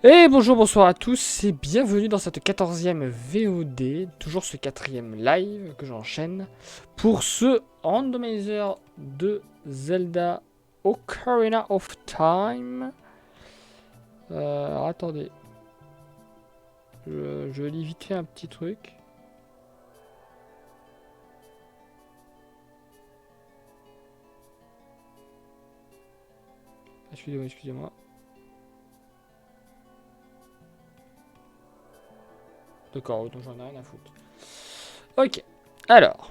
Et bonjour, bonsoir à tous et bienvenue dans cette 14e VOD, toujours ce 4e live que j'enchaîne pour ce randomizer de Zelda Ocarina of Time. Alors attendez, je lis vite fait un petit truc. Excusez-moi, excusez-moi. D'accord, donc j'en ai rien à foutre. Ok, alors.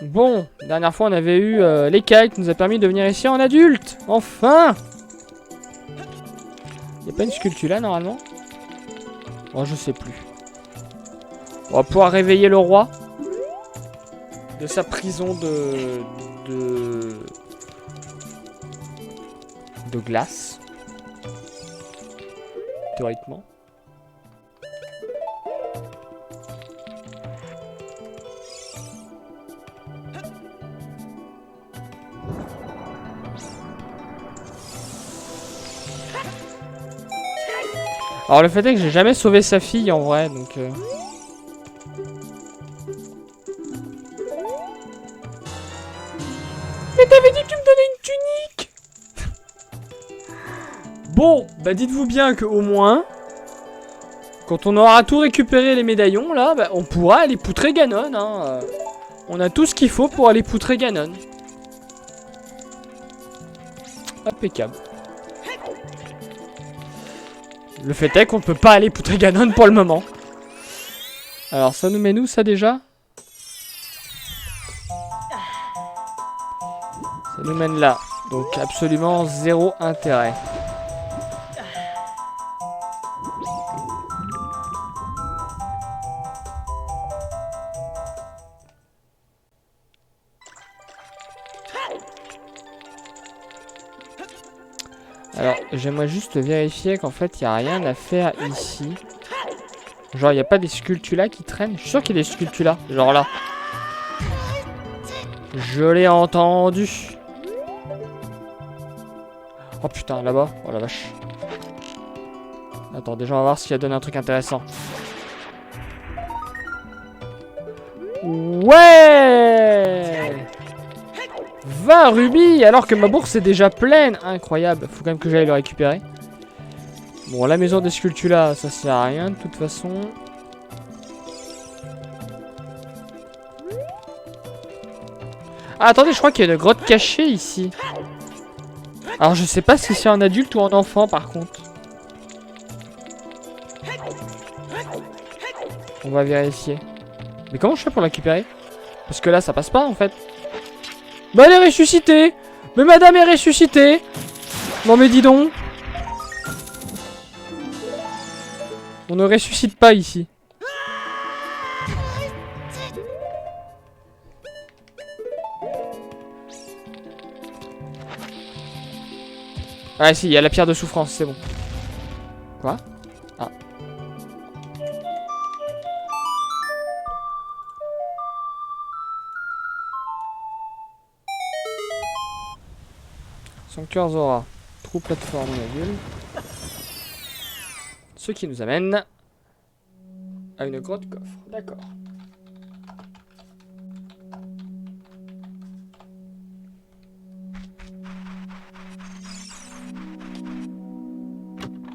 Bon, dernière fois on avait eu l'écaille qui nous a permis de venir ici en adulte. Enfin. Y'a pas une sculpture là normalement? Oh, je sais plus. On va pouvoir réveiller le roi de sa prison de glace. Théoriquement. Alors le fait est que j'ai jamais sauvé sa fille en vrai, donc... Mais t'avais dit que tu me donnais une tunique. Bon, bah dites-vous bien que au moins, quand on aura tout récupéré les médaillons, là, bah, on pourra aller poutrer Ganon, hein. On a tout ce qu'il faut pour aller poutrer Ganon. Impeccable. Le fait est qu'on ne peut pas aller poutrer Ganon pour le moment. Alors ça nous mène où ça déjà? Ça nous mène là. Donc absolument zéro intérêt. Alors j'aimerais juste vérifier qu'en fait il n'y a rien à faire ici. Genre il n'y a pas des sculptures là qui traînent. Je suis sûr qu'il y a des sculptures là. Genre là. Je l'ai entendu. Oh putain, là-bas. Oh la vache. Attends, déjà on va voir si elle donne un truc intéressant. Ouais 20 rubis alors que ma bourse est déjà pleine. Incroyable. Faut quand même que j'aille le récupérer. Bon, la maison des sculptures là, ça sert à rien de toute façon. Ah, attendez, je crois qu'il y a une grotte cachée ici. Alors, je sais pas si c'est un adulte ou un enfant par contre. On va vérifier. Mais comment je fais pour la récupérer? Parce que là, ça passe pas en fait. Bah, elle est ressuscitée! Mais madame est ressuscitée! Non, mais dis donc! On ne ressuscite pas ici. Ah si, il y a la pierre de souffrance, c'est bon. Quoi? Ah. Sanctuaire Zora. Trou plateforme adulte. Ce qui nous amène à une grotte coffre. D'accord.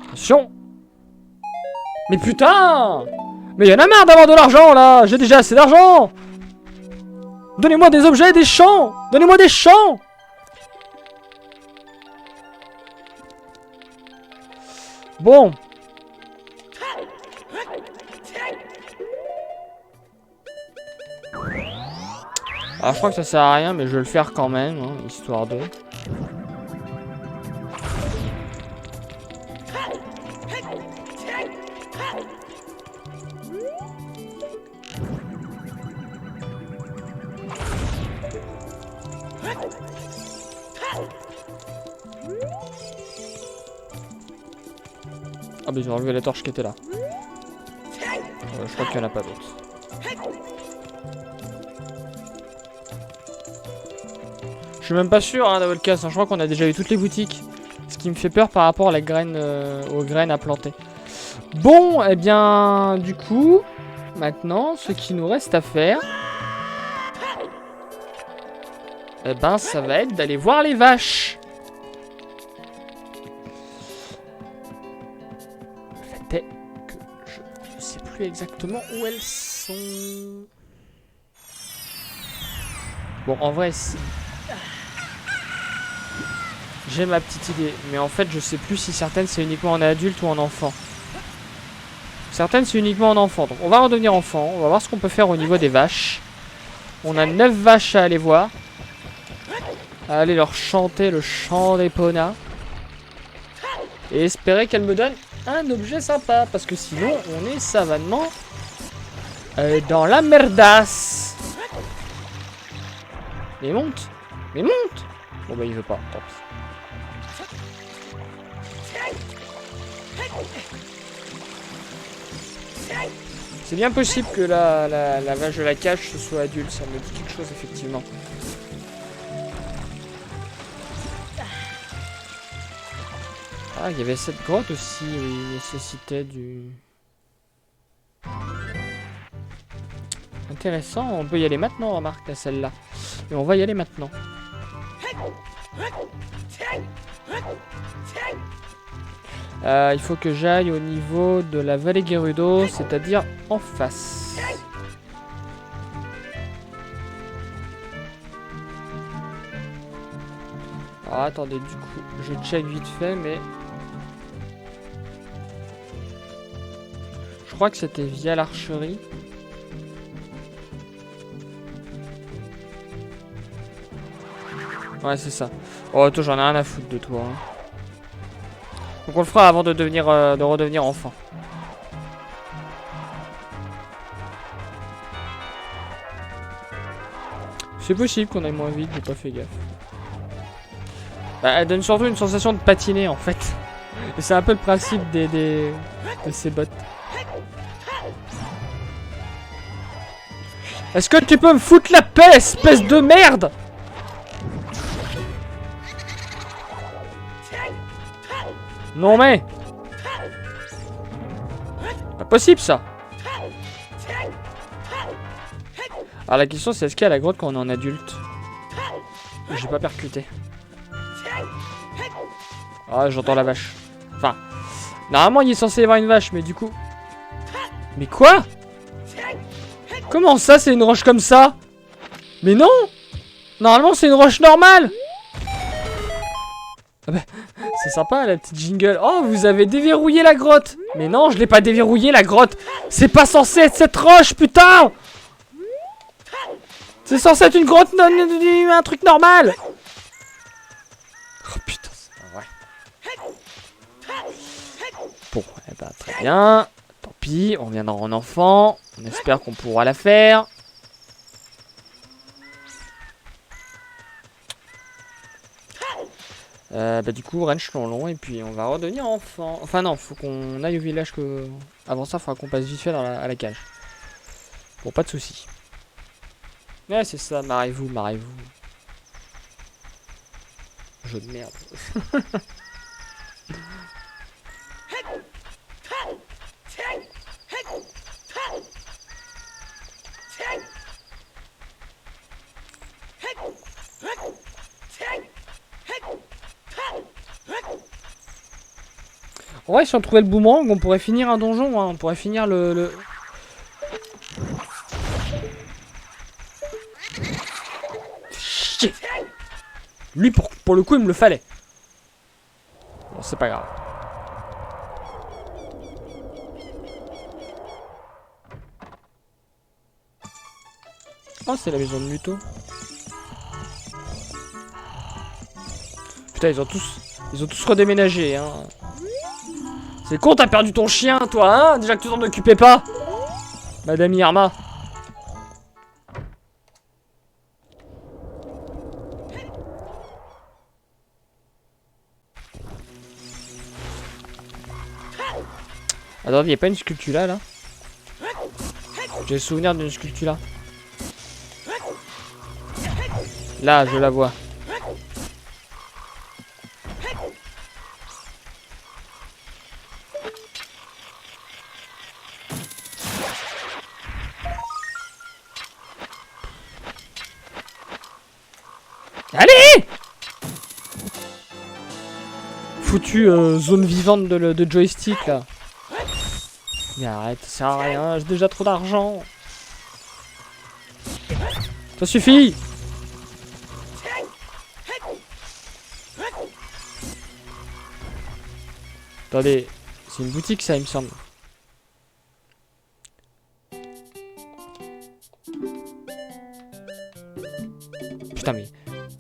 Attention! Mais putain! Mais y'en a marre d'avoir de l'argent là! J'ai déjà assez d'argent! Donnez-moi des objets, des champs! Donnez-moi des champs! Bon. Alors je crois que ça sert à rien mais je vais le faire quand même, hein, histoire de... Ah mais j'ai enlevé la torche qui était là. Je crois qu'il n'y en a pas d'autres. Je suis même pas sûr, hein, Double Cass, hein, je crois qu'on a déjà eu toutes les boutiques. Ce qui me fait peur par rapport à la graine, aux graines à planter. Bon, eh bien, du coup, maintenant, ce qui nous reste à faire, eh ben, ça va être d'aller voir les vaches. Le fait est que je ne sais plus exactement où elles sont. Bon, en vrai, si... j'ai ma petite idée, mais en fait, je sais plus si certaines c'est uniquement en adulte ou en enfant. Certaines c'est uniquement en enfant. Donc, on va redevenir enfant. On va voir ce qu'on peut faire au niveau des vaches. On a 9 vaches à aller voir. À aller leur chanter le chant des Ponas. Et espérer qu'elles me donnent un objet sympa. Parce que sinon, on est savamment dans la merdasse. Mais monte. Mais monte. Bon bah il veut pas, tant pis. C'est bien possible que la vache de la cage ce soit adulte, ça me dit quelque chose effectivement. Ah, il y avait cette grotte aussi où il nécessitait du... Intéressant, on peut y aller maintenant, remarque, à celle-là. Et on va y aller maintenant. Il faut que j'aille au niveau de la vallée Gerudo, c'est-à-dire en face. Alors attendez, du coup, je check vite fait, mais... Je crois que c'était via l'archerie. Ouais, c'est ça. Oh, toi, j'en ai rien à foutre de toi. Hein. Donc on le fera avant de devenir, de redevenir enfant. C'est possible qu'on aille moins vite, j'ai pas fait gaffe. Bah, elle donne surtout une sensation de patiner en fait. Et c'est un peu le principe de ces bottes. Est-ce que tu peux me foutre la paix, espèce de merde? Non mais... Pas possible ça. Alors la question c'est est-ce qu'il y a la grotte quand on est en adulte? J'ai pas percuté. Ah j'entends la vache. Enfin... Normalement il est censé y avoir une vache mais du coup... Mais quoi? Comment ça c'est une roche comme ça? Mais non! Normalement c'est une roche normale! Ah bah, c'est sympa la petite jingle. Oh, vous avez déverrouillé la grotte. Mais non, je l'ai pas déverrouillé la grotte. C'est pas censé être cette roche, putain. C'est censé être une grotte, un truc normal. Oh putain, c'est pas vrai. Bon, eh ben, très bien. Tant pis, on viendra en enfant. On espère qu'on pourra la faire. Bah du coup range long et puis on va redevenir enfant. Enfin non, faut qu'on aille au village que... Avant ça, il faudra qu'on passe vite fait à la cage. Bon, pas de soucis. Ouais, c'est ça, marrez-vous, marrez-vous. Jeu de merde. Ouais, si on trouvait le boomerang, on pourrait finir un donjon, hein. On pourrait finir le... Chier. Lui, pour le coup, il me le fallait. Bon, c'est pas grave. Oh, c'est la maison de Muto. Putain, ils ont tous redéménagé, hein. C'est con, t'as perdu ton chien, toi, hein? Déjà que tu t'en occupais pas. Madame Irma. Attends, y'a pas une sculpture là? J'ai le souvenir d'une sculpture là. Là, je la vois. foutue zone vivante de joystick là. Mais arrête, ça sert à rien, j'ai déjà trop d'argent. Ça suffit. Attendez, c'est une boutique ça il me semble. Putain mais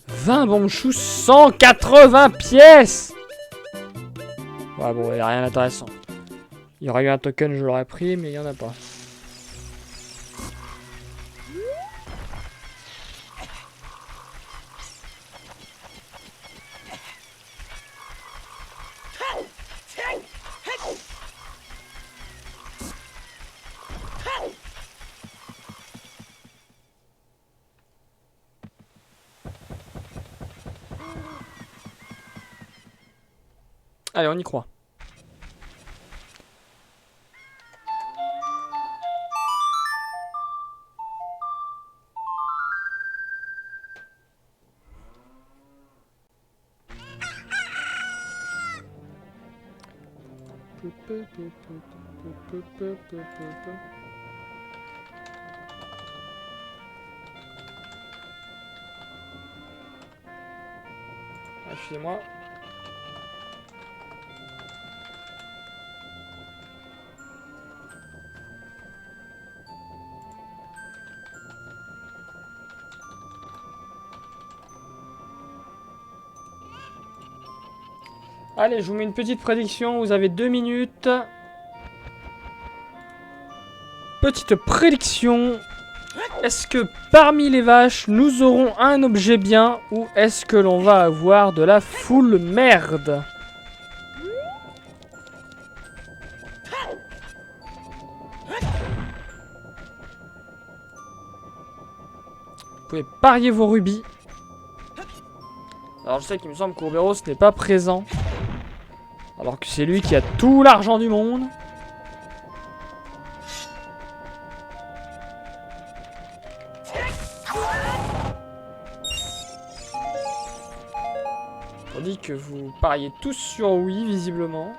20 bombes choux, 180 pièces. Ouais bon, il n'y a rien d'intéressant. Il y aurait eu un token, je l'aurais pris, mais il n'y en a pas. Allez, on y croit. Excusez-moi. Allez, je vous mets une petite prédiction. Vous avez 2 minutes. Petite prédiction. Est-ce que parmi les vaches, nous aurons un objet bien ou est-ce que l'on va avoir de la full merde? Vous pouvez parier vos rubis. Alors je sais qu'il me semble qu'Ouroboros n'est pas présent. Alors que c'est lui qui a tout l'argent du monde. Tandis que vous pariez tous sur oui, visiblement.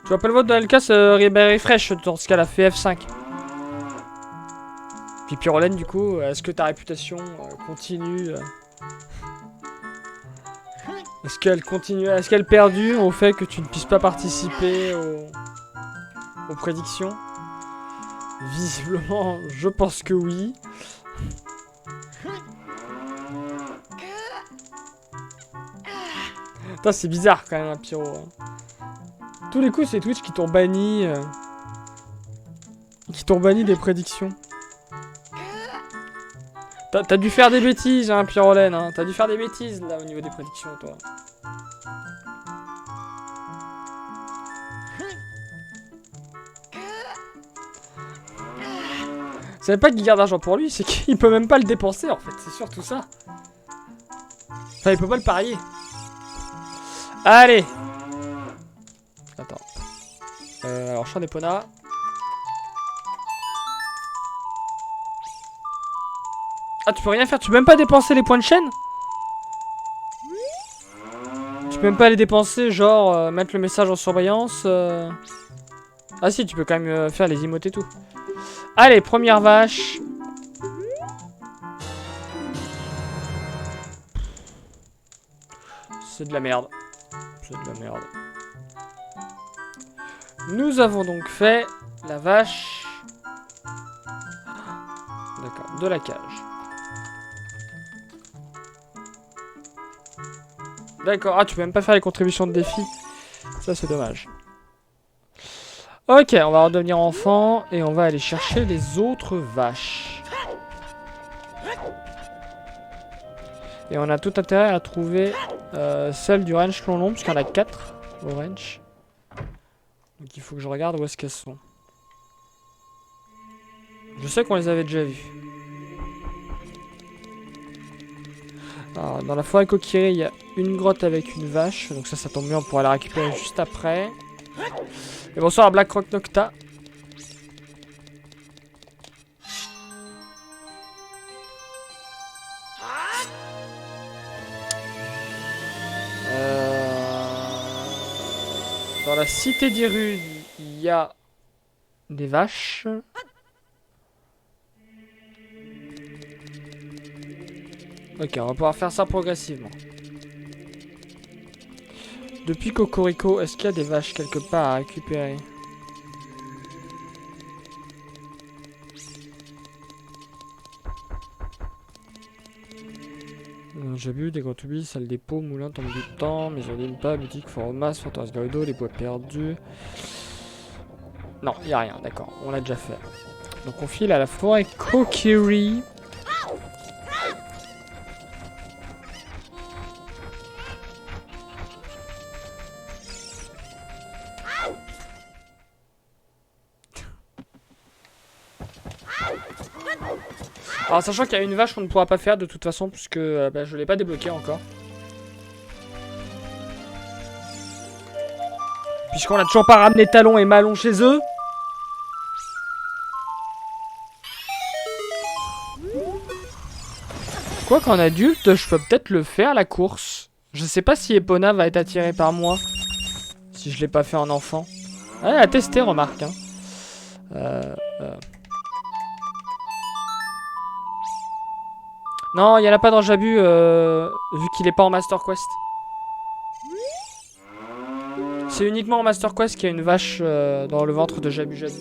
Tu vois pas le vote de Alcas refresh dans ce cas-là, fait F5. Puis Pyrolène, du coup, est-ce que ta réputation continue Est-ce qu'elle continue, est-ce qu'elle perdure au fait que tu ne puisses pas participer aux prédictions? Visiblement, je pense que oui. Putain, c'est bizarre quand même, un pyro. Tous les coups, c'est Twitch qui t'ont banni. Qui t'ont banni des prédictions. T'as dû faire des bêtises, hein, Pyrolène. Hein. T'as dû faire des bêtises, là, au niveau des prédictions, toi. C'est pas qu'il garde d'argent pour lui, c'est qu'il peut même pas le dépenser, en fait. C'est surtout ça. Enfin, il peut pas le parier. Allez. Attends. Alors, champ d'Epona. Ah, tu peux rien faire, tu peux même pas dépenser les points de chaîne? Tu peux même pas les dépenser, genre mettre le message en surveillance Ah si, tu peux quand même faire les emotes et tout. Allez, première vache. C'est de la merde. C'est de la merde. Nous avons donc fait la vache. D'accord, de la cage. D'accord, ah tu peux même pas faire les contributions de défi. Ça c'est dommage. Ok, on va redevenir enfant et on va aller chercher les autres vaches. Et on a tout intérêt à trouver celle du ranch Clonlon, puisqu'il y en a 4 au ranch. Donc il faut que je regarde où est-ce qu'elles sont. Je sais qu'on les avait déjà vues. Alors, dans la forêt Kokiri, il y a une grotte avec une vache. Donc ça tombe bien, on pourra la récupérer juste après. Et bonsoir Black Rock Nocta. Dans la cité d'Irune, il y a des vaches. Ok, on va pouvoir faire ça progressivement. Depuis Cocorico, est-ce qu'il y a des vaches quelque part à récupérer? J'ai vu des gros tubis, salle dépôt, moulin, tombe du temps, maison d'Impa, boutique, formas, forteresse Gerudo, les bois perdus. Non, il n'y a rien, d'accord, on l'a déjà fait. Donc on file à la forêt Kokiri. Alors sachant qu'il y a une vache qu'on ne pourra pas faire de toute façon puisque je l'ai pas débloqué encore. Puisqu'on a toujours pas ramené Talon et Malon chez eux. Quoi qu'en adulte, je peux peut-être le faire la course. Je sais pas si Epona va être attirée par moi. Si je l'ai pas fait en enfant. Ouais, à tester, remarque. Hein. Non, il y en a pas dans Jabu, vu qu'il est pas en Master Quest. C'est uniquement en Master Quest qu'il y a une vache dans le ventre de Jabu Jabu.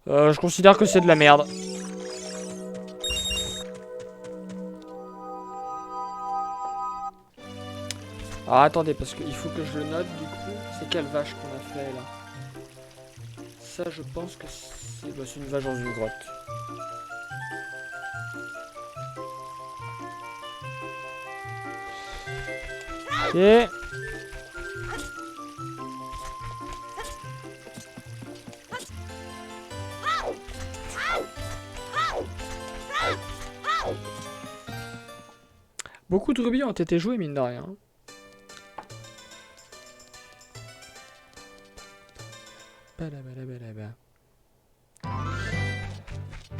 Je considère que c'est de la merde. Alors attendez, parce qu'il faut que je le note du coup. C'est quelle vache qu'on a fait là? Ça, je pense que c'est une vache dans une grotte. Ok. Beaucoup de rubis ont été joués, mine de rien.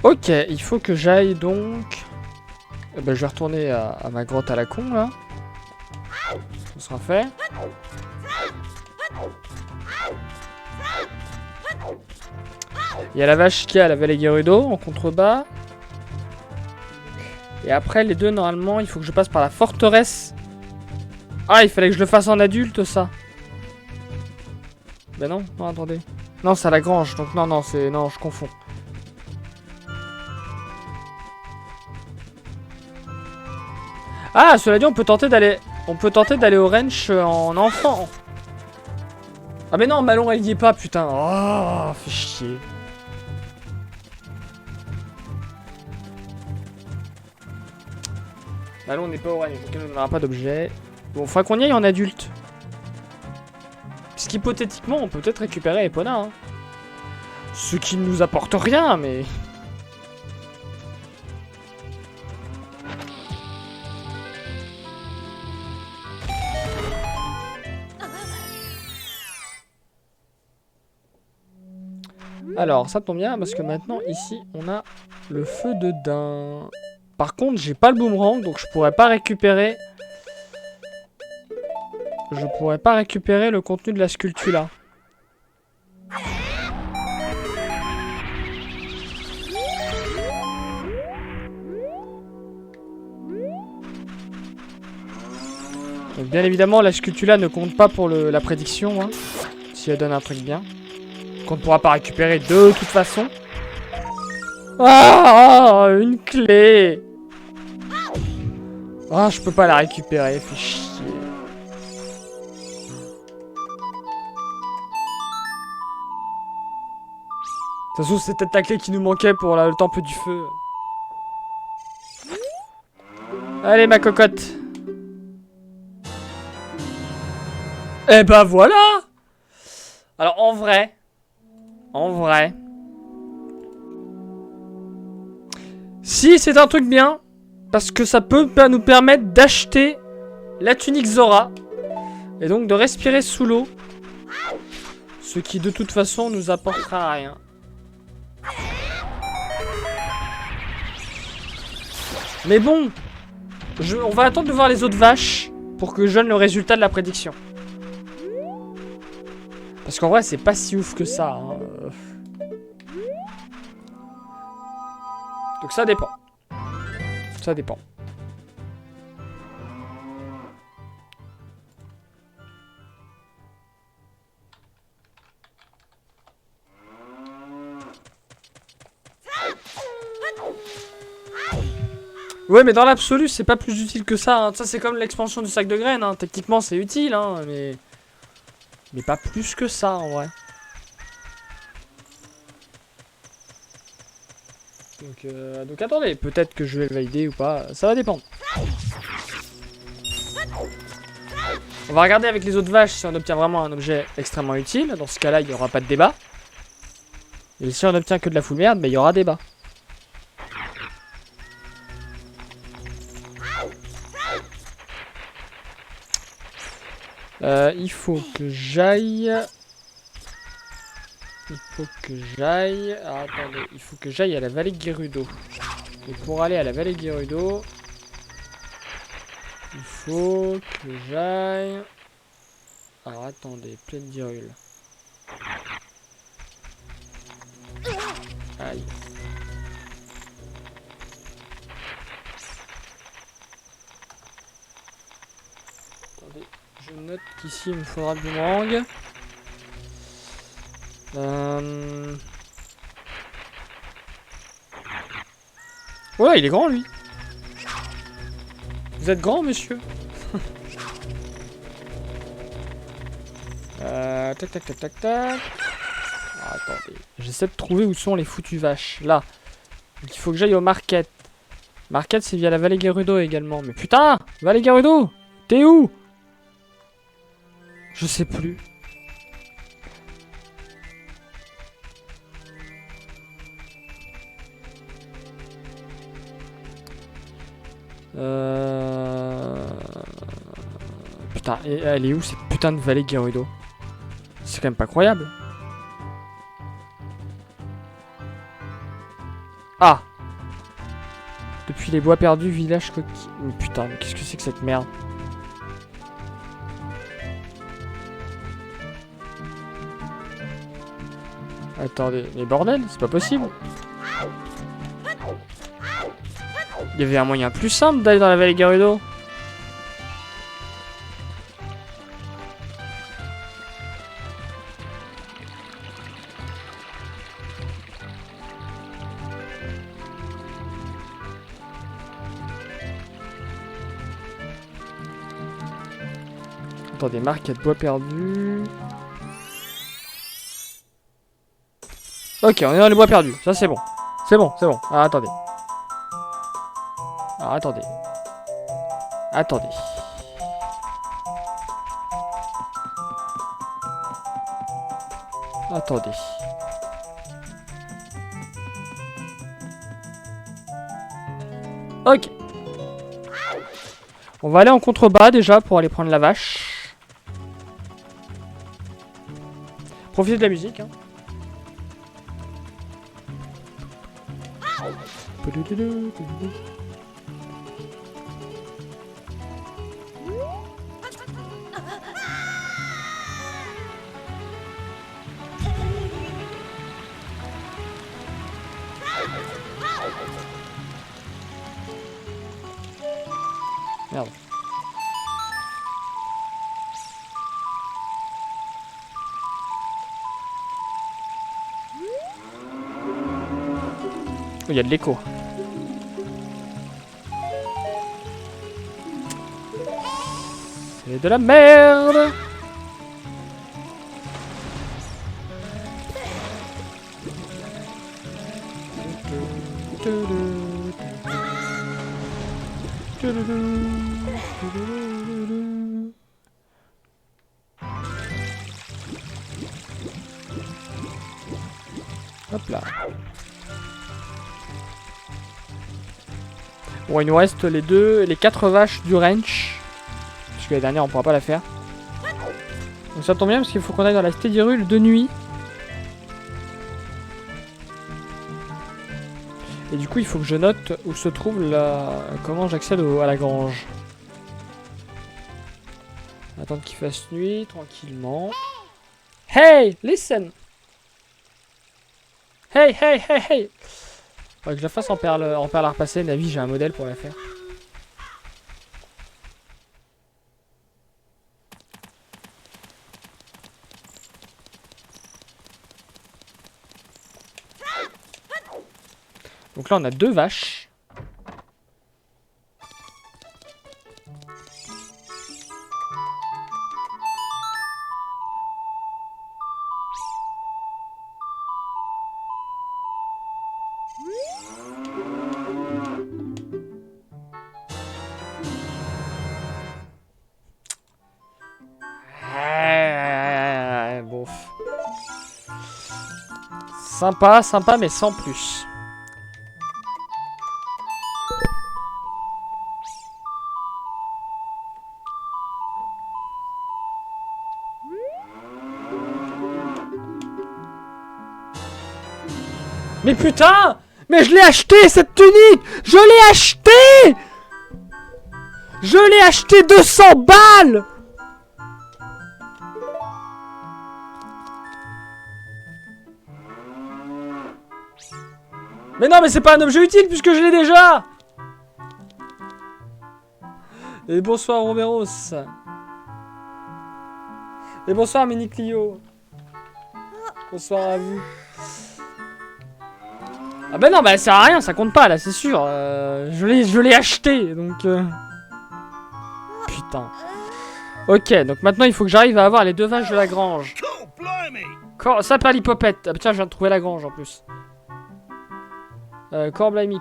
Ok, il faut que j'aille donc... je vais retourner à ma grotte à la con, là. Ça sera fait. Il y a la vache qui a la vallée Gerudo en contrebas. Et après, les deux, normalement, il faut que je passe par la forteresse. Ah, il fallait que je le fasse en adulte, ça. Ben non, non, attendez. Non, c'est à la grange, donc non, c'est... Non, je confonds. Ah, cela dit, on peut tenter d'aller... On peut tenter d'aller au ranch en enfant. Ah mais non, Malon, elle y est pas, putain. Oh, fait chier. Malon n'est pas au ranch, donc elle n'aura pas d'objet. Bon, faudra qu'on y aille en adulte. Parce qu'hypothétiquement, on peut peut-être récupérer Epona. Hein. Ce qui ne nous apporte rien, mais... Alors, ça tombe bien, parce que maintenant, ici, on a le feu de daim. Par contre, j'ai pas le boomerang, donc je pourrais pas récupérer... Je pourrais pas récupérer le contenu de la sculpture là. Donc bien évidemment, la sculpture là ne compte pas pour la prédiction, hein, si elle donne un truc bien. Qu'on ne pourra pas récupérer de toute façon. Ah, une clé. Ah, je peux pas la récupérer, fait chier. De toute façon, c'est peut-être la clé qui nous manquait pour le temple du feu. Allez, ma cocotte. Eh ben voilà. Alors, en vrai... Si, c'est un truc bien. Parce que ça peut nous permettre d'acheter la tunique Zora. Et donc de respirer sous l'eau. Ce qui de toute façon nous apportera rien. Mais bon, on va attendre de voir les autres vaches pour que je donne le résultat de la prédiction. Parce qu'en vrai, c'est pas si ouf que ça. Hein. Donc ça dépend. Ça dépend. Ouais, mais dans l'absolu, c'est pas plus utile que ça. Hein. Ça, c'est comme l'expansion du sac de graines. Hein. Techniquement, c'est utile, hein, mais pas plus que ça, en vrai. Donc attendez, peut-être que je vais le valider ou pas. Ça va dépendre. On va regarder avec les autres vaches si on obtient vraiment un objet extrêmement utile. Dans ce cas-là, il n'y aura pas de débat. Et si on obtient que de la full merde, mais il y aura débat. Il faut que j'aille... Alors, attendez, il faut que j'aille à la vallée Gerudo. Et pour aller à la vallée Gerudo, il faut que j'aille... Alors attendez, pleine d'Hyrule. Aïe. Attendez, je note qu'ici il me faudra du boomerang. Ouais, il est grand lui. Vous êtes grand, monsieur? Tac, tac, tac, tac, tac. Ah, attendez. J'essaie de trouver où sont les foutues vaches. Là. Donc, il faut que j'aille au market. Market, c'est via la vallée Gerudo également. Mais putain! Vallée Gerudo! T'es où? Je sais plus. Putain, elle est où cette putain de vallée Gerudo? C'est quand même pas croyable. Ah! Depuis les bois perdus, village coquille. Mais putain, mais qu'est-ce que c'est que cette merde? Attendez, mais bordel, c'est pas possible. Il y avait un moyen plus simple d'aller dans la vallée Gerudo. Attendez, marquette bois perdu. Ok, on est dans les bois perdus. Ça, c'est bon. C'est bon, c'est bon. Ah, attendez. Alors, attendez. Attendez. Attendez. Ok. On va aller en contrebas déjà pour aller prendre la vache. Profitez de la musique. Hein. Merde. Oh, il y a de l'écho. C'est de la merde. Hop là. Bon, il nous reste les 4 vaches du ranch. Parce que la dernière, on pourra pas la faire. Donc ça tombe bien parce qu'il faut qu'on aille dans la cité d'Hyrule de nuit. Et du coup, il faut que je note où se trouve comment j'accède à la grange. Attendre qu'il fasse nuit, tranquillement. Hey, listen! Hey, hey, hey, hey! Faudrait que je la fasse en perle à repasser. Navi, j'ai un modèle pour la faire. Donc là, on a 2 vaches. Bon. Sympa, sympa, mais sans plus. Mais putain! Mais je l'ai acheté cette tunique! Je l'ai acheté! Je l'ai acheté 200 balles! Mais non, mais c'est pas un objet utile puisque je l'ai déjà! Et bonsoir Roberos. Et bonsoir Mini Clio. Bonsoir à vous. Ah bah non, bah ça sert à rien, ça compte pas là, c'est sûr. Je l'ai acheté, donc... Putain. Ok, donc maintenant il faut que j'arrive à avoir les 2 vaches de la grange. Ça perd l'hypopète. Ah tiens, je viens de trouver la grange en plus. Corblimey.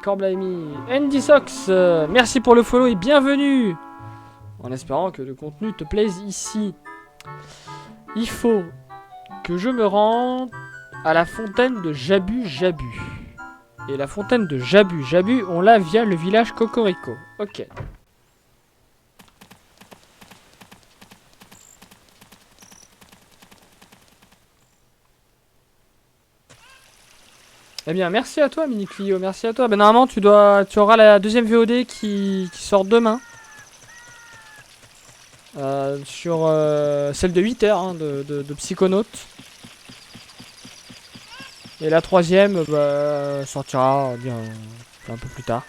Andy Sox, merci pour le follow et bienvenue. En espérant que le contenu te plaise ici. Il faut que je me rende à la fontaine de Jabu. Et la fontaine de Jabu, on l'a via le village Cocorico. Ok. Eh bien, merci à toi, Mini Clio, merci à toi. Ben, normalement, tu auras la deuxième VOD qui sort demain. Sur celle de 8 heures hein, de Psychonautes. Et la troisième sortira bien un peu plus tard.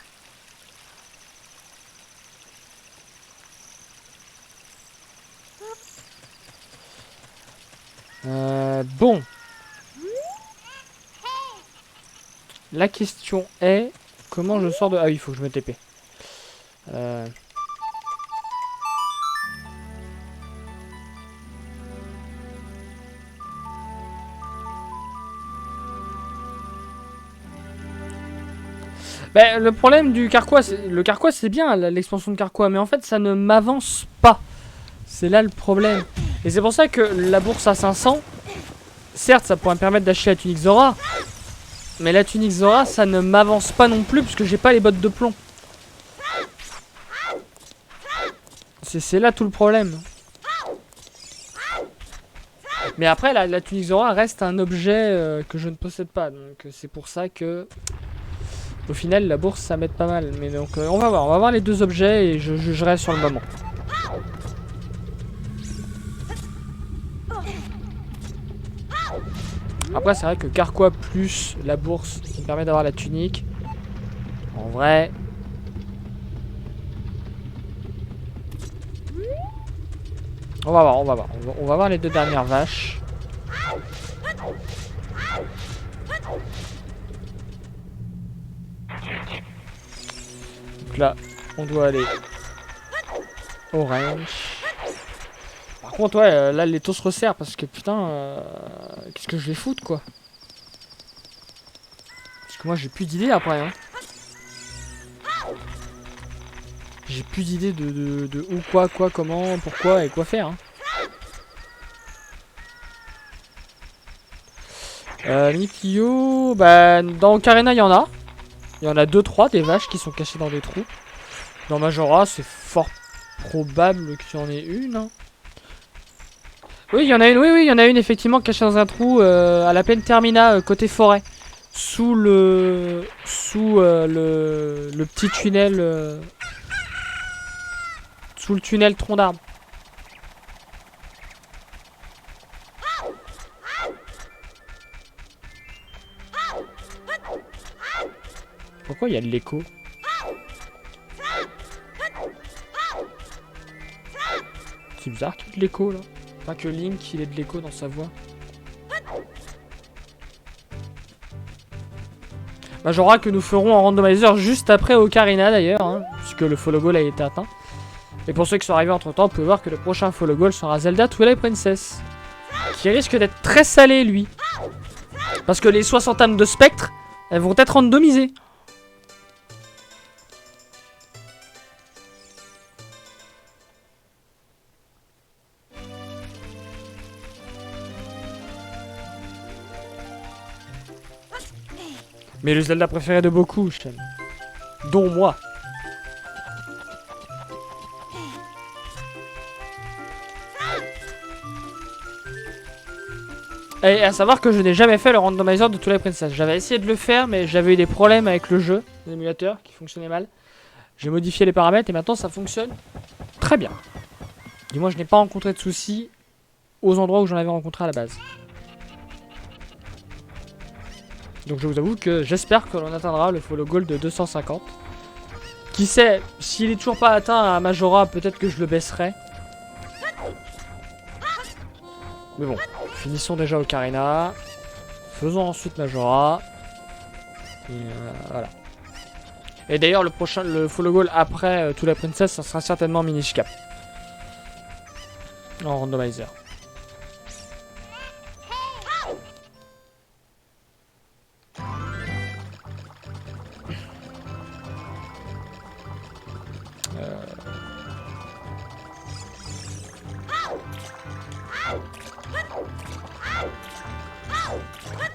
Bon. La question est comment je sors de... Ah oui, il faut que je me TP. Ben, le problème du Carquois, le Carquois c'est bien l'expansion de Carquois, mais en fait ça ne m'avance pas. C'est là le problème. Et c'est pour ça que la bourse à 500, certes ça pourrait me permettre d'acheter la tunique Zora, mais la tunique Zora ça ne m'avance pas non plus parce que j'ai pas les bottes de plomb. C'est là tout le problème. Mais après la tunique Zora reste un objet que je ne possède pas, donc c'est pour ça que... Au final, la bourse, ça m'aide pas mal. Mais donc, on va voir les 2 objets et je jugerai sur le moment. Après, c'est vrai que Carquois plus la bourse qui me permet d'avoir la tunique. En vrai... On va voir. On va voir les 2 dernières vaches. Donc là, on doit aller au ranch. Par contre, ouais, là, l'étau se resserre parce que putain, qu'est-ce que je vais foutre, quoi? Parce que moi, j'ai plus d'idées après, hein. J'ai plus d'idées de où, quoi, comment, pourquoi et quoi faire, hein. Mikio, bah, dans Ocarina, il y en a. Il y en a 2-3 des vaches qui sont cachées dans des trous. Dans Majora, c'est fort probable qu'il y en ait une. Hein. Oui, il y en a une. Oui, oui, il y en a une effectivement cachée dans un trou à la plaine Termina, côté forêt. Sous le petit tunnel. Sous le tunnel tronc d'arbre. Pourquoi il y a de l'écho? C'est bizarre qu'il y ait de l'écho là. Pas que Link il ait de l'écho dans sa voix. Majora que nous ferons en randomizer juste après Ocarina d'ailleurs, hein, puisque le follow goal a été atteint. Et pour ceux qui sont arrivés entre temps, vous pouvez voir que le prochain follow goal sera Zelda Twilight Princess. Qui risque d'être très salé lui. Parce que les 60 âmes de spectre, elles vont être randomisées. Mais le Zelda préféré de beaucoup, je t'aime. Dont moi. Et à savoir que je n'ai jamais fait le randomizer de Twilight Princess. J'avais essayé de le faire, mais j'avais eu des problèmes avec le jeu, l'émulateur, qui fonctionnait mal. J'ai modifié les paramètres et maintenant ça fonctionne très bien. Du moins, je n'ai pas rencontré de soucis aux endroits où j'en avais rencontré à la base. Donc je vous avoue que j'espère que l'on atteindra le follow goal de 250. Qui sait, s'il est toujours pas atteint à Majora, peut-être que je le baisserai. Mais bon, finissons déjà Ocarina. Faisons ensuite Majora. Et voilà. Et d'ailleurs, le follow goal après Twilight Princess, ça sera certainement Minish Cap. En randomizer.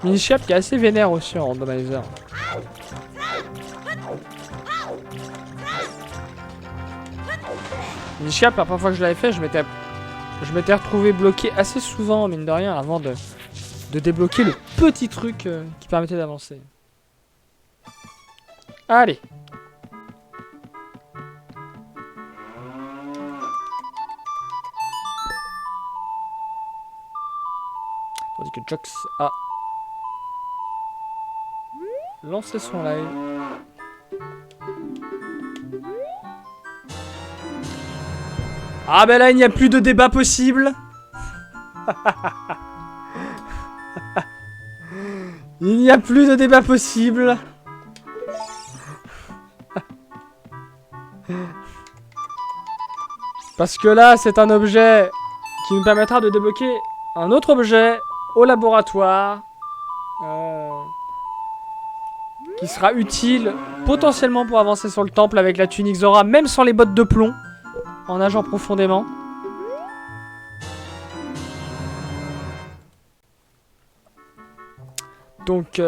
Minish Cap qui est assez vénère aussi en randomizer. Minish Cap, la première fois que je l'avais fait, je m'étais retrouvé bloqué assez souvent, mine de rien, avant de débloquer le petit truc qui permettait d'avancer. Allez. Tandis que Jox a lancé son live. Ah ben là il n'y a plus de débat possible. Il n'y a plus de débat possible. Parce que là c'est un objet qui nous permettra de débloquer un autre objet au laboratoire. Qui sera utile potentiellement pour avancer sur le temple avec la tunique Zora, même sans les bottes de plomb, en nageant profondément. Donc,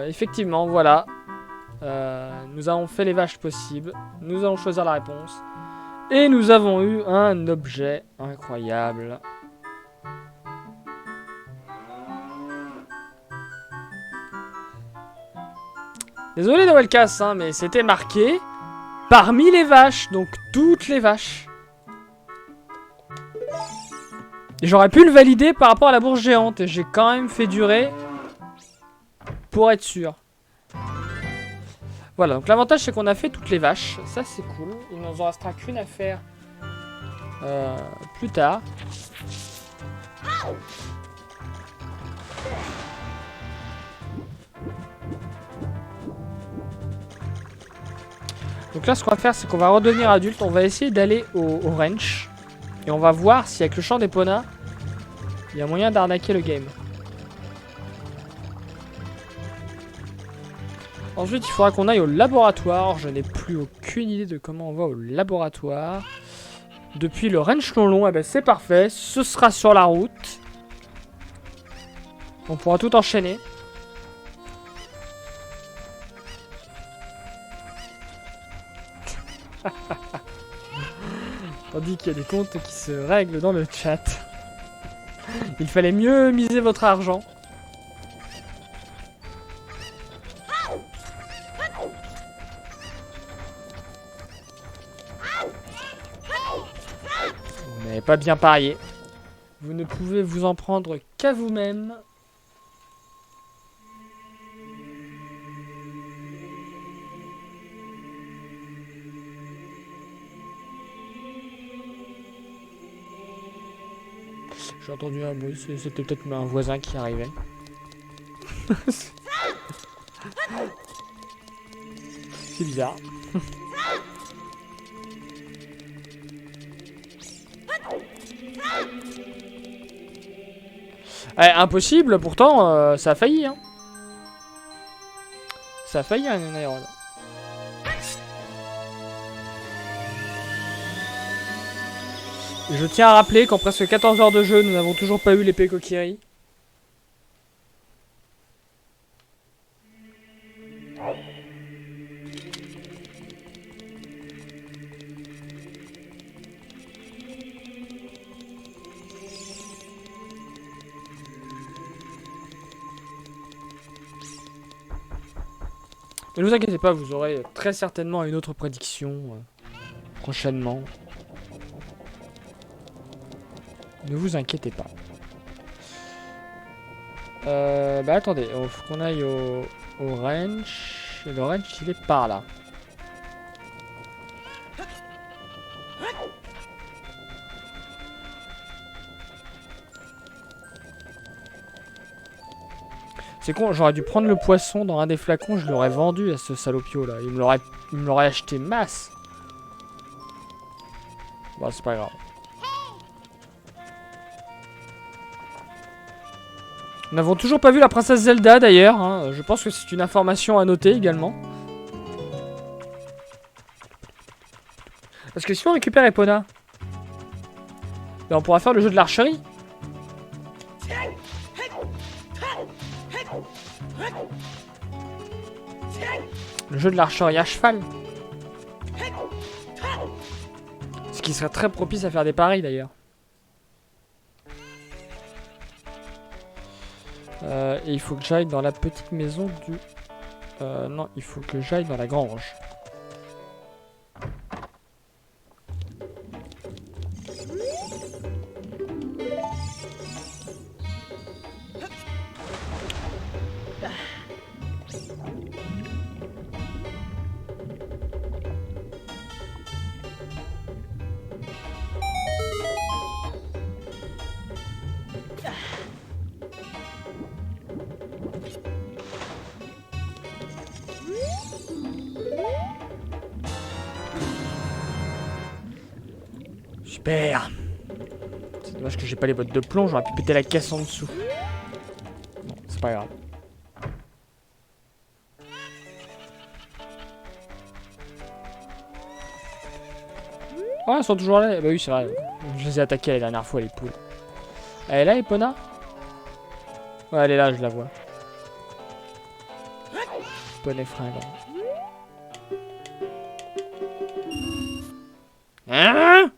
effectivement, voilà. Nous avons fait les vaches possibles. Nous allons choisir la réponse. Et nous avons eu un objet incroyable. Désolé Noëlcas, hein, mais c'était marqué parmi les vaches, donc toutes les vaches. Et j'aurais pu le valider par rapport à la bourse géante, et j'ai quand même fait durer pour être sûr. Voilà, donc l'avantage c'est qu'on a fait toutes les vaches, ça c'est cool. Il ne nous en restera qu'une à faire plus tard. Donc là, ce qu'on va faire, c'est qu'on va redevenir adulte. On va essayer d'aller au ranch. Et on va voir si avec le champ d'Epona, il y a moyen d'arnaquer le game. Ensuite, il faudra qu'on aille au laboratoire. Je n'ai plus aucune idée de comment on va au laboratoire. Depuis le ranch long, eh ben c'est parfait. Ce sera sur la route. On pourra tout enchaîner. Tandis qu'il y a des comptes qui se règlent dans le chat. Il fallait mieux miser votre argent. Vous n'avez pas bien parié. Vous ne pouvez vous en prendre qu'à vous-même. J'ai entendu un bruit, c'était peut-être un voisin qui arrivait. C'est bizarre. Impossible, pourtant, ça a failli. Hein. Ça a failli un aérodrome. Je tiens à rappeler qu'en presque 14 heures de jeu, nous n'avons toujours pas eu l'épée Kokiri. Ne vous inquiétez pas, vous aurez très certainement une autre prédiction prochainement. Ne vous inquiétez pas. Bah attendez, il faut qu'on aille au ranch. Et le ranch, il est par là. C'est con, j'aurais dû prendre le poisson dans un des flacons, je l'aurais vendu à ce salopio là. Il me l'aurait acheté masse. Bon, c'est pas grave. Nous n'avons toujours pas vu la princesse Zelda d'ailleurs. Hein. Je pense que c'est une information à noter également. Parce que si on récupère Epona, ben on pourra faire le jeu de l'archerie. Le jeu de l'archerie à cheval. Ce qui serait très propice à faire des paris d'ailleurs. Et il faut que j'aille dans la petite maison du... non, il faut que j'aille dans la grange. Super. C'est dommage que j'ai pas les bottes de plomb, j'aurais pu péter la caisse en dessous. Bon, c'est pas grave. Oh, elles sont toujours là. Bah oui, c'est vrai. Je les ai attaquées la dernière fois, les poules. Elle est là, Epona? Ouais, elle est là, je la vois. Poney fringant. Hein?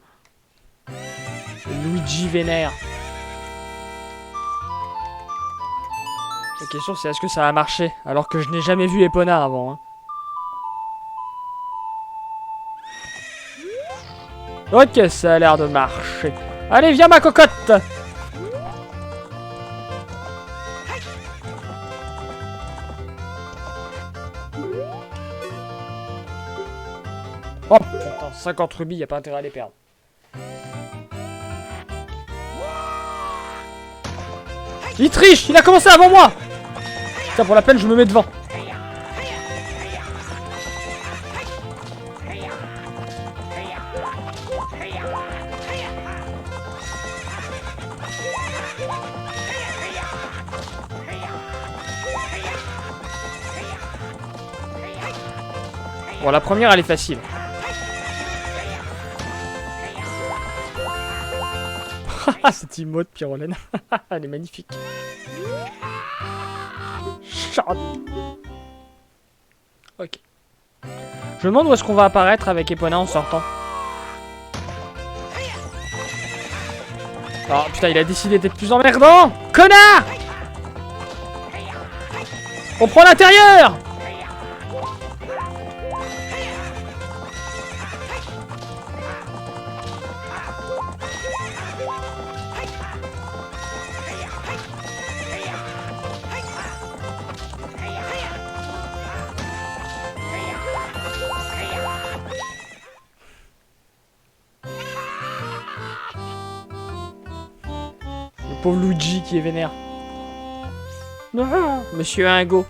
Luigi vénère. La question c'est est-ce que ça a marché alors que je n'ai jamais vu Epona avant. Hein. Ok, ça a l'air de marcher. Allez, viens ma cocotte. Oh putain, 50 rubis, y a pas intérêt à les perdre. Il triche, il a commencé avant moi. Tiens, pour la peine, je me mets devant. Bon, la première, elle est facile. Cette emote pyrolène. Elle est magnifique. Shot. Ok. Je me demande où est-ce qu'on va apparaître avec Epona en sortant. Oh putain, il a décidé d'être plus emmerdant. Connard! On prend l'intérieur! Le pauvre Luigi qui est vénère. Non, Monsieur Ingo.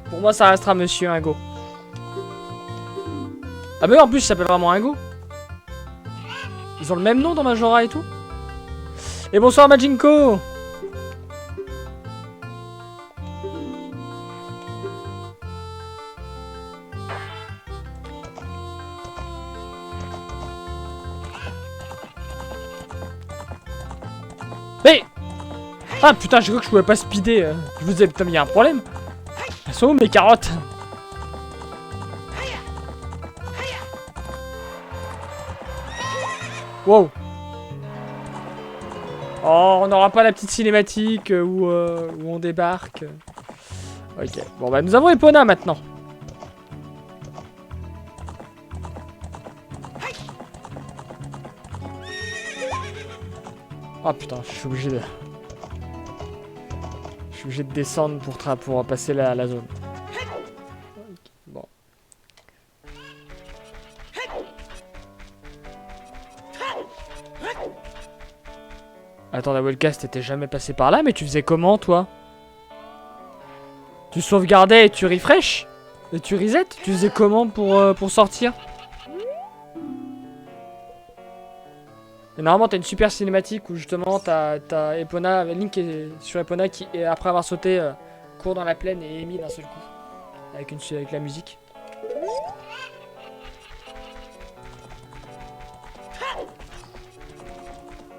Pour moi, ça restera Monsieur Ingo. Ah bah oui, en plus, il s'appelle vraiment Ingo. Ils ont le même nom dans Majora et tout. Et bonsoir Majinko. Mais ah putain, j'ai cru que je pouvais pas speeder. Je vous disais, putain, mais y a un problème. Elles sont où mes carottes? Wow. Oh, on n'aura pas la petite cinématique où on débarque. Ok, bon bah nous avons Epona maintenant. Oh putain, je suis obligé de... Je suis obligé de descendre pour passer la zone. Okay, bon. Attends, la webcast t'étais jamais passé par là, mais tu faisais comment toi? Tu sauvegardais et tu refresh? Et tu reset? Tu faisais comment pour sortir? Et normalement t'as une super cinématique où justement t'as Epona, Link est sur Epona qui, après avoir sauté, court dans la plaine et est émis d'un seul coup. Avec la musique.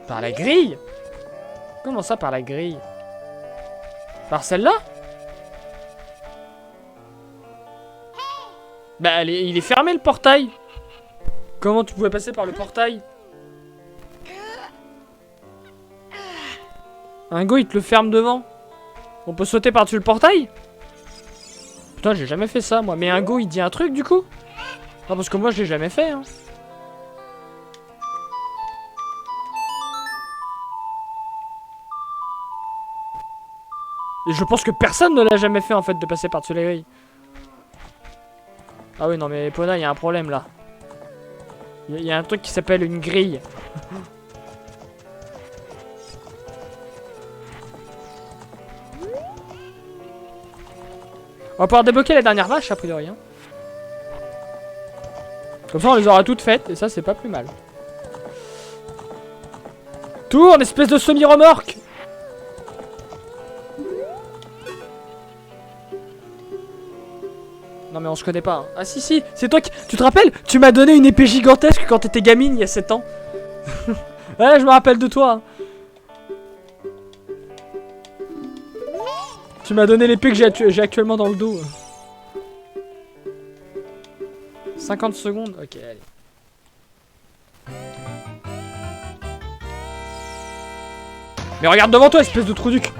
Par la grille? Comment ça par la grille? Par celle-là? Bah il est fermé le portail. Comment tu pouvais passer par le portail? Ingo il te le ferme devant. On peut sauter par-dessus le portail? Putain, j'ai jamais fait ça moi. Mais Ingo il dit un truc du coup? Non, parce que moi je l'ai jamais fait hein. Et je pense que personne ne l'a jamais fait en fait de passer par-dessus les grilles. Ah oui non mais Epona il y a un problème là. Il y a un truc qui s'appelle une grille. On va pouvoir débloquer la dernière vache a priori hein. Comme ça on les aura toutes faites et ça c'est pas plus mal. Tourne espèce de semi-remorque. Non mais on se connaît pas hein. Ah si, c'est toi qui... Tu te rappelles? Tu m'as donné une épée gigantesque quand t'étais gamine il y a 7 ans. Ouais je me rappelle de toi hein. Tu m'as donné l'épée que j'ai actuellement dans le dos. 50 secondes? Ok, allez. Mais regarde devant toi, espèce de trou duc.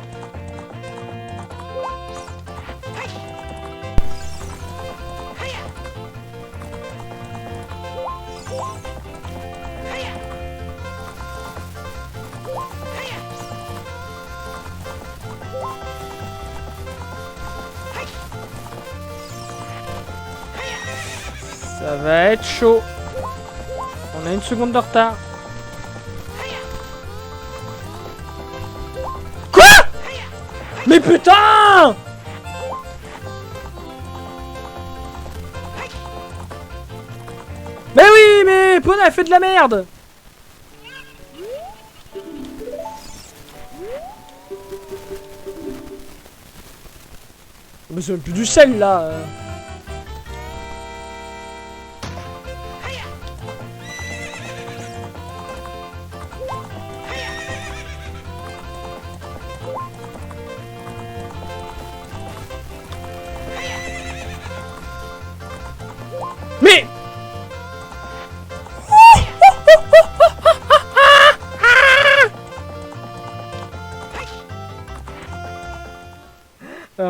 Ça va être chaud. On a 1 seconde de retard. Quoi? Mais putain! Mais oui, mais Pona a fait de la merde. Mais c'est même plus du sel là. Mais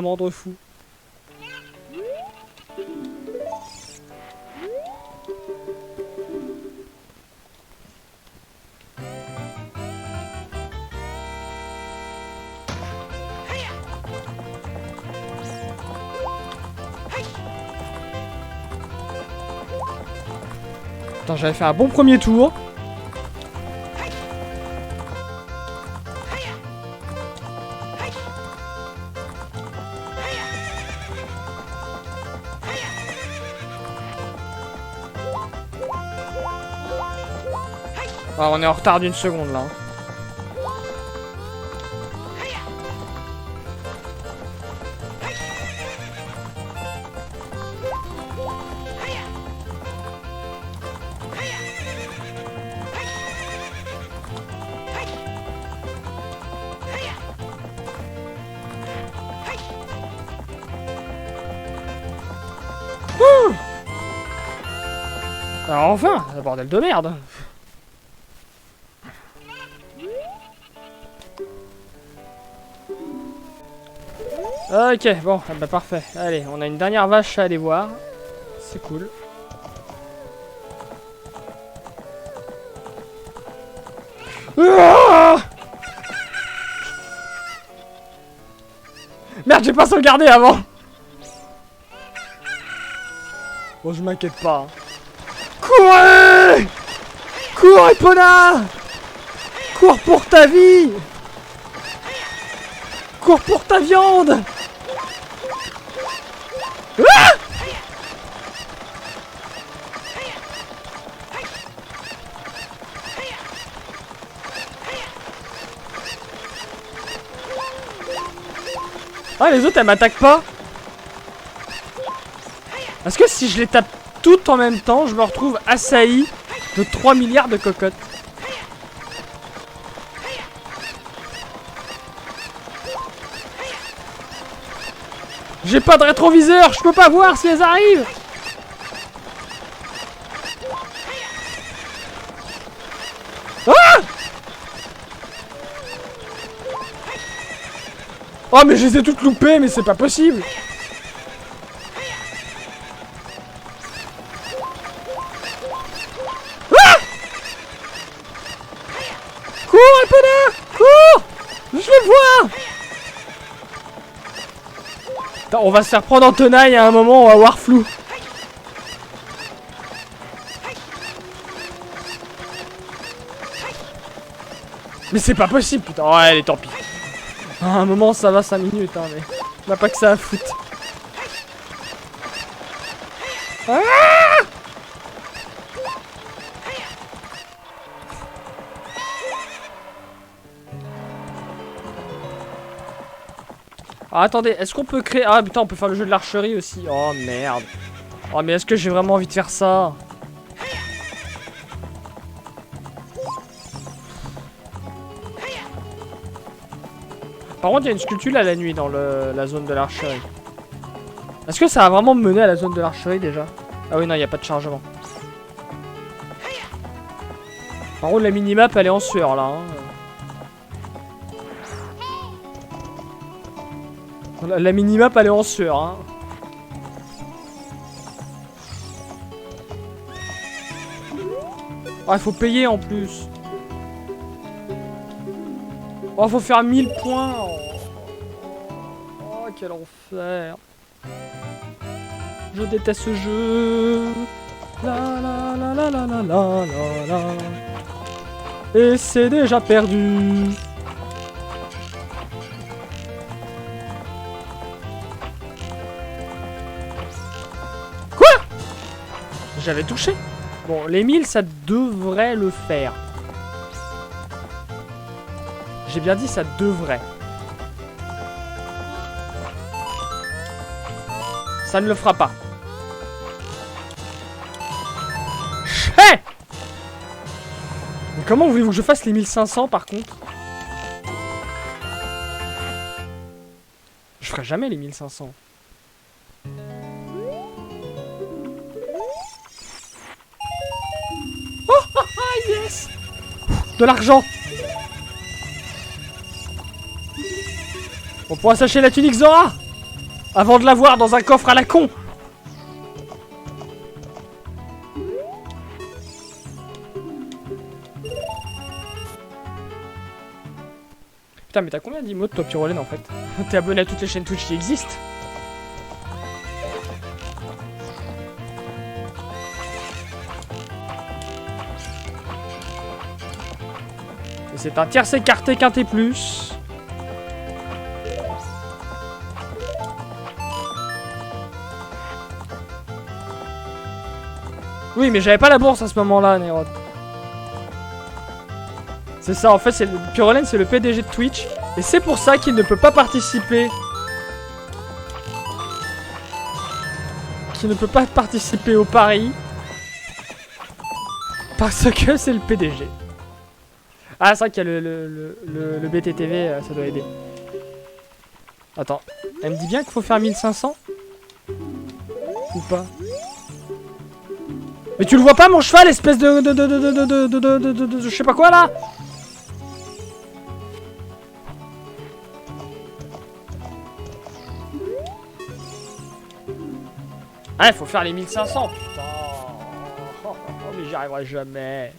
me rendre fou. Attends, j'avais fait un bon premier tour. Ah, on est en retard d'une seconde là. Alors enfin, bordel de merde. Ok, bon, bah parfait. Allez, on a une dernière vache à aller voir. C'est cool. Ah, merde, j'ai pas sauvegardé avant. Bon, je m'inquiète pas. Courez! Cours, Epona! Cours pour ta vie! Cours pour ta viande! Ah! Ah, les autres, elles m'attaquent pas? Est-ce que si je les tape toutes en même temps, je me retrouve assailli de 3 milliards de cocottes? J'ai pas de rétroviseur, je peux pas voir si elles arrivent. Ah! Oh mais je les ai toutes loupées, mais c'est pas possible. Ah! Cours, Epona! Cours! Je les vois! Attends, on va se faire prendre en tenaille à un moment, on va avoir flou. Mais c'est pas possible, putain. Oh, allez, tant pis. À un moment, ça va 5 minutes, hein, mais on n'a pas que ça à foutre. Ah! Ah, attendez, est-ce qu'on peut créer... Ah putain, on peut faire le jeu de l'archerie aussi. Oh merde. Oh mais est-ce que j'ai vraiment envie de faire ça? Par contre, il y a une sculpture à la nuit dans la zone de l'archerie. Est-ce que ça va vraiment me mener à la zone de l'archerie déjà? Ah oui, non, il n'y a pas de chargement. Par contre, la minimap, elle est en sueur là. Hein. La minimap elle est en sueur hein. Ah il faut payer en plus. Oh faut faire 1000 points. Oh quel enfer. Je déteste ce jeu. La la la la la la la la la. Et c'est déjà perdu. J'avais touché. Bon, les 1000, ça devrait le faire. J'ai bien dit ça devrait. Ça ne le fera pas. Hey! Mais comment voulez-vous que je fasse les 1500 par contre? Je ferai jamais les 1500. Yes! De l'argent! On pourra s'acheter la tunique Zora! Avant de l'avoir dans un coffre à la con. Putain, mais t'as combien d'emotes toi, Pyrolène, en fait? T'es abonné à toutes les chaînes Twitch qui existent? Et c'est un tiercé écarté quinté plus. Oui, mais j'avais pas la bourse à ce moment-là, Nérod. C'est ça, en fait, c'est Pyrolène, c'est le PDG de Twitch. Et c'est pour ça qu'il ne peut pas participer. Qu'il ne peut pas participer au pari. Parce que c'est le PDG. Ah, c'est vrai qu'il y a le BTTV, ça doit aider. Attends, elle me dit bien qu'il faut faire 1500 ou pas? Mais tu le vois pas, mon cheval, espèce de je sais pas quoi, là? Ah, il faut faire les 1500, putain. Oh, mais j'y arriverai jamais.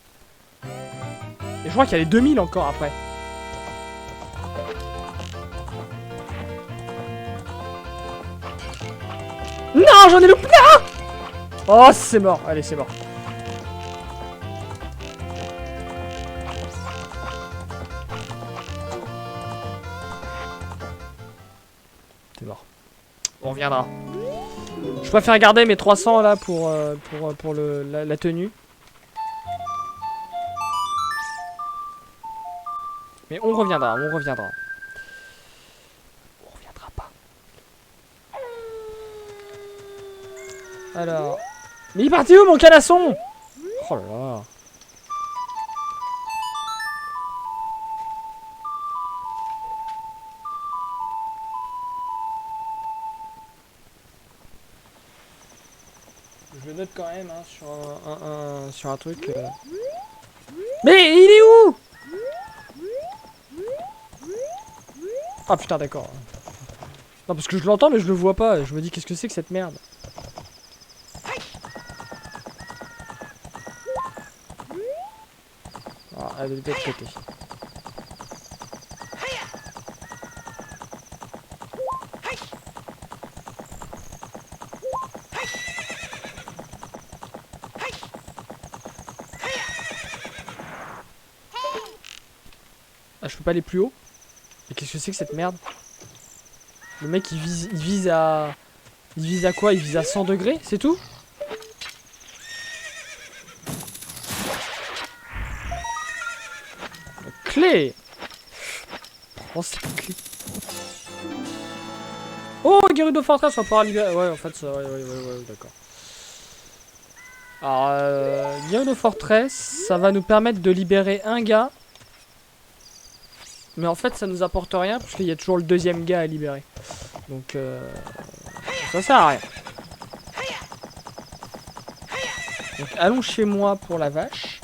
Et je crois qu'il y a les 2000 encore après. Non, j'en ai loupé. Non. Oh, c'est mort. Allez, c'est mort. C'est mort. On reviendra. Je préfère garder mes 300 là pour la tenue. Mais on reviendra, on reviendra. On reviendra pas. Alors... Mais il est parti où mon canasson? Oh là là. Je le note quand même hein, sur un truc. Mais il est où? Ah putain d'accord. Non parce que je l'entends mais je le vois pas. Je me dis qu'est-ce que c'est que cette merde. Ah elle est de l'autre côté. Ah je peux pas aller plus haut. Mais qu'est-ce que c'est que cette merde? Le mec il vise à... Il vise à quoi? Il vise à 100 degrés, c'est tout? La clé. Oh cette clé. Oh Gerudo Fortress, on va pouvoir libérer... Ouais en fait ça... Ouais d'accord. Alors Gerudo Fortress, ça va nous permettre de libérer un gars. Mais en fait ça nous apporte rien parce qu'il y a toujours le deuxième gars à libérer. Donc ça sert à rien. Donc allons chez moi pour la vache.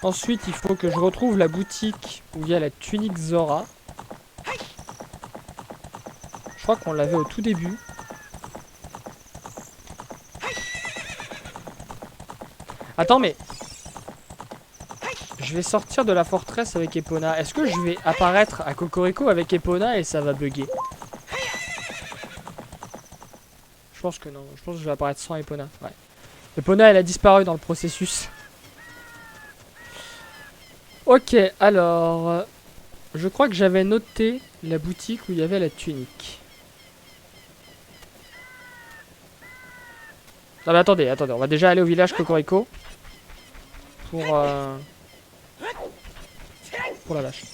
Ensuite il faut que je retrouve la boutique où il y a la tunique Zora. Je crois qu'on l'avait au tout début. Attends mais... Je vais sortir de la forteresse avec Epona. Est-ce que je vais apparaître à Cocorico avec Epona et ça va bugger? Je pense que non. Je pense que je vais apparaître sans Epona. Ouais. Epona, elle a disparu dans le processus. Ok, alors... je crois que j'avais noté la boutique où il y avait la tunique. Non mais attendez. On va déjà aller au village Cocorico. Pour la vache.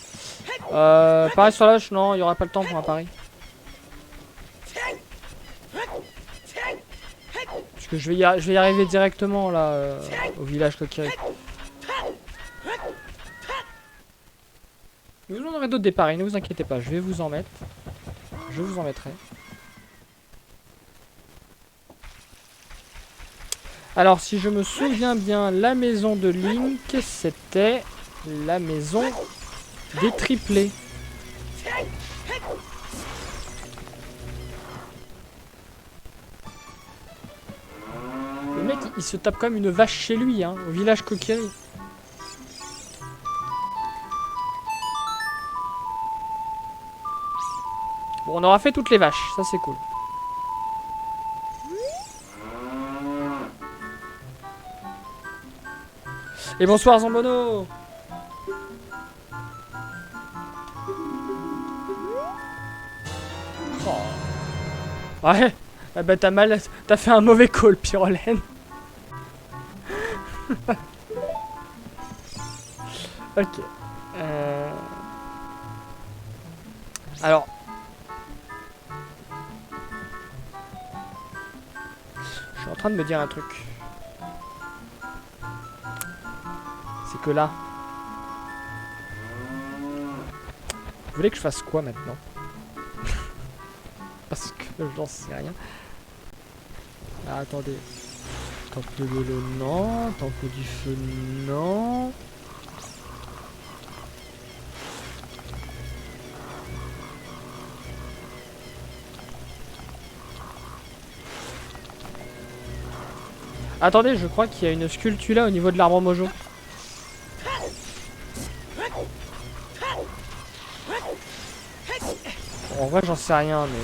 Pareil sur la vache, non, il n'y aura pas le temps pour un pari. Parce que je vais y arriver directement là au village Kokiri. Vous en aurez d'autres des paris, ne vous inquiétez pas, je vais vous en mettre. Je vous en mettrai. Alors si je me souviens bien, la maison de Link, c'était la maison des triplés. Le mec, il se tape quand même une vache chez lui, hein, au village Kokiri. Bon, on aura fait toutes les vaches, ça c'est cool. Et bonsoir Zambono. Oh. Ouais, ah bah t'as fait un mauvais call, Pyrolène. Ok. Alors. Je suis en train de me dire un truc. C'est que là. Vous voulez que je fasse quoi maintenant? Parce que j'en sais rien. Ah, attendez. Temple de l'eau, non. Temple du feu, non. Attendez, je crois qu'il y a une sculpture là au niveau de l'arbre mojo. Bon, en vrai, j'en sais rien, mais...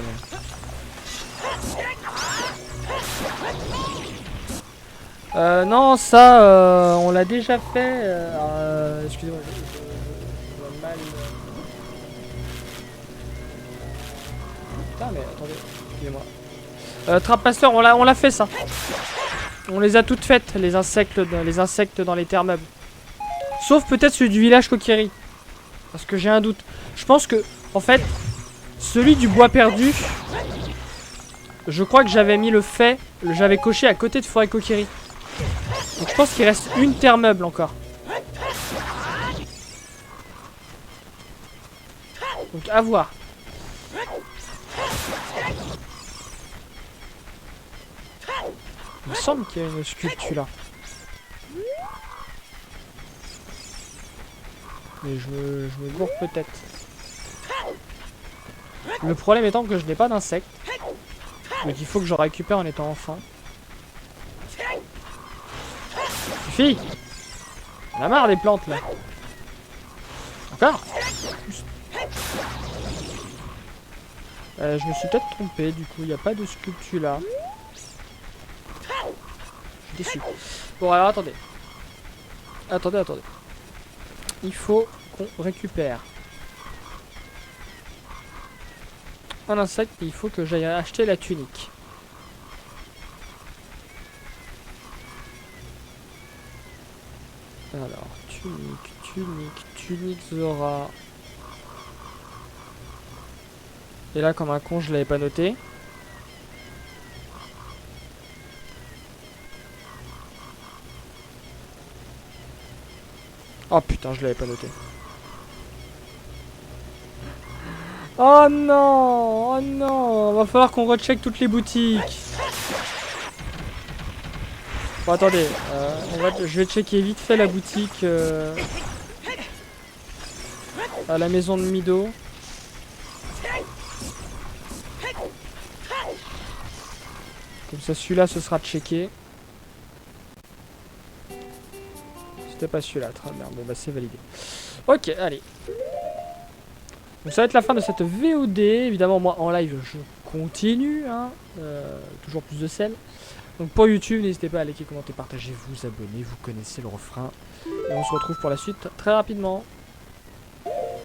non, ça, on l'a déjà fait. Excusez-moi, je vois mal. Putain, mais attendez, excusez-moi. Trapasseur, on l'a fait ça. On les a toutes faites, les insectes dans les terres meubles. Sauf peut-être celui du village Kokiri. Parce que j'ai un doute. Je pense que, en fait, celui du bois perdu, je crois que j'avais mis j'avais coché à côté de forêt Kokiri. Donc je pense qu'il reste une terre meuble encore. Donc à voir. Il me semble qu'il y a une sculpture là. Mais je me gourre peut-être. Le problème étant que je n'ai pas d'insectes. Donc il faut que je récupère en étant enfant. Suffit. On a marre des plantes là. Encore. Je me suis peut-être trompé, du coup il n'y a pas de sculpture là. Je suis déçu. Bon alors attendez. Attendez. Il faut qu'on récupère un insecte et il faut que j'aille acheter la tunique. Alors, tunique Zora. Et là, comme un con, je l'avais pas noté. Oh putain, je l'avais pas noté. Oh non, va falloir qu'on recheck toutes les boutiques. Bon attendez, je vais checker vite fait la boutique à la maison de Mido. Comme ça celui-là ce sera checké. C'était pas celui-là, très bien, bon bah c'est validé. Ok, allez. Donc ça va être la fin de cette VOD. Évidemment moi en live je continue, hein, toujours plus de sel. Donc pour YouTube, n'hésitez pas à liker, commenter, partager, vous abonner, vous connaissez le refrain. Et on se retrouve pour la suite très rapidement.